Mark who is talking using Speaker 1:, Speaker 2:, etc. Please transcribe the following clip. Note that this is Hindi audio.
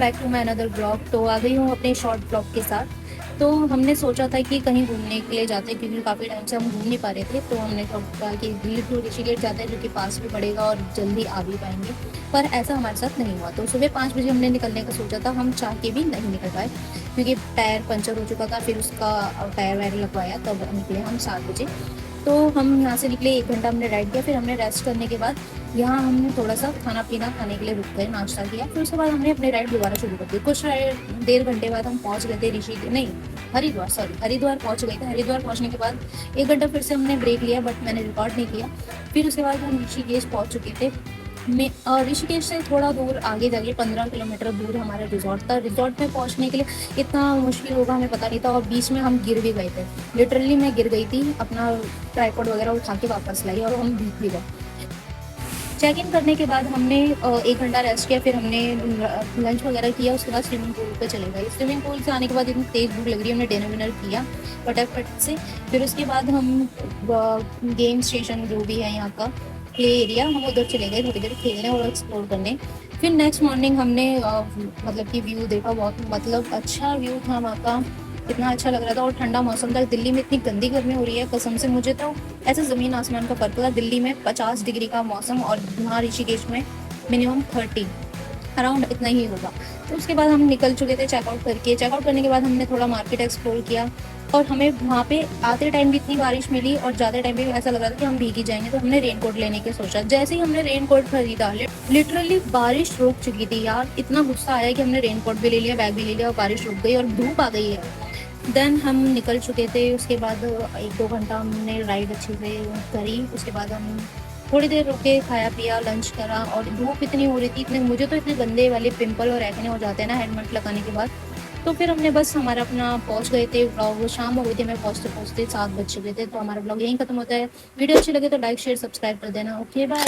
Speaker 1: Back to my another blog. तो आ गई हूँ अपने शॉर्ट ब्लॉग के साथ। तो हमने सोचा था कि कहीं घूमने के लिए जाते हैं, क्योंकि काफ़ी टाइम से हम घूम नहीं पा रहे थे। तो हमने कहा कि दिल्ली टू ऋषिकेश जाते हैं, जो कि पास भी पड़ेगा और जल्दी आ भी पाएंगे। पर ऐसा हमारे साथ नहीं हुआ। तो सुबह 5 बजे हमने निकलने का सोचा था, हम चाह के भी नहीं निकल पाए क्योंकि टायर पंचर हो चुका था। फिर उसका टायर वायर लगवाया, तब निकले हम 7 बजे। तो हम यहाँ से निकले, 1 घंटा हमने राइड किया। फिर हमने रेस्ट करने के बाद यहाँ हमने थोड़ा सा खाना पीना खाने के लिए रुक गए, नाश्ता किया। फिर उसके बाद हमने अपनी राइड दोबारा शुरू कर दी। कुछ 1.5 घंटे बाद हम पहुँच गए थे ऋषिकेश, नहीं हरिद्वार, सॉरी हरिद्वार पहुँच गए थे। हरिद्वार पहुँचने के बाद 1 घंटा फिर से हमने ब्रेक लिया, बट मैंने रिकॉर्ड नहीं किया। फिर उसके बाद हम ऋषिकेश पहुँच चुके थे। मैं ऋषिकेश से थोड़ा दूर आगे जाके 15 किलोमीटर दूर हमारा रिजॉर्ट था। रिजॉर्ट में पहुंचने के लिए इतना मुश्किल होगा हमें पता नहीं था, और बीच में हम गिर भी गए थे। लिटरली मैं गिर गई थी, अपना ट्राइपॉड वगैरह उठा के वापस लाई और हम भीग भी गए। चेक इन करने के बाद हमने 1 घंटा रेस्ट किया। फिर हमने लंच वगैरह किया। उसके बाद स्विमिंग पूल पे चले गए। स्विमिंग पूल से आने के बाद इतनी तेज़ भूख लग रही है, हमने डिनर विनर किया फटाफट से। फिर उसके बाद हम गेम स्टेशन जो भी है यहाँ का प्ले एरिया, हम उधर चले गए थोड़ी देर खेलने और एक्सप्लोर करने। फिर नेक्स्ट मॉर्निंग हमने मतलब कि व्यू देखा, बहुत मतलब अच्छा व्यू था वहाँ का। इतना अच्छा लग रहा था और ठंडा मौसम था। दिल्ली में इतनी गंदी गर्मी हो रही है कसम से, मुझे तो ऐसे ज़मीन आसमान का फ़र्क था। दिल्ली में 50 डिग्री का मौसम और यहाँ ऋषिकेश में मिनिमम 30 अराउंड इतना ही होगा। तो उसके बाद हम निकल चुके थे चेकआउट करके। चेकआउट करने के बाद हमने थोड़ा मार्केट एक्सप्लोर किया, और हमें वहाँ पे आते टाइम भी इतनी बारिश मिली और ज़्यादा टाइम भी ऐसा लग रहा था कि हम भीग ही जाएंगे। तो हमने रेनकोट लेने की सोचा। जैसे ही हमने रेनकोट खरीदा, लिटरली बारिश रुक चुकी थी यार। इतना गुस्सा आया कि हमने रेनकोट भी ले लिया, बैग भी ले लिया, और बारिश रुक गई और धूप आ गई है। देन हम निकल चुके थे। उसके बाद 1-2 घंटा हमने राइड अच्छे से करी। उसके बाद हम थोड़ी देर रुके, खाया पिया, लंच करा। और धूप इतनी हो रही थी, इतने मुझे तो इतने गंदे वाले पिंपल और एक्ने हो जाते हैं ना हेलमेट लगाने के बाद। तो फिर हमने बस हमारा अपना पहुंच गए थे। ब्लॉग शाम हो गई थी, मैं पहुंचते पहुंचते 7 बज चुके थे। तो हमारा ब्लॉग यहीं खत्म होता है। वीडियो अच्छी लगे तो लाइक शेयर सब्सक्राइब कर देना। Okay bye.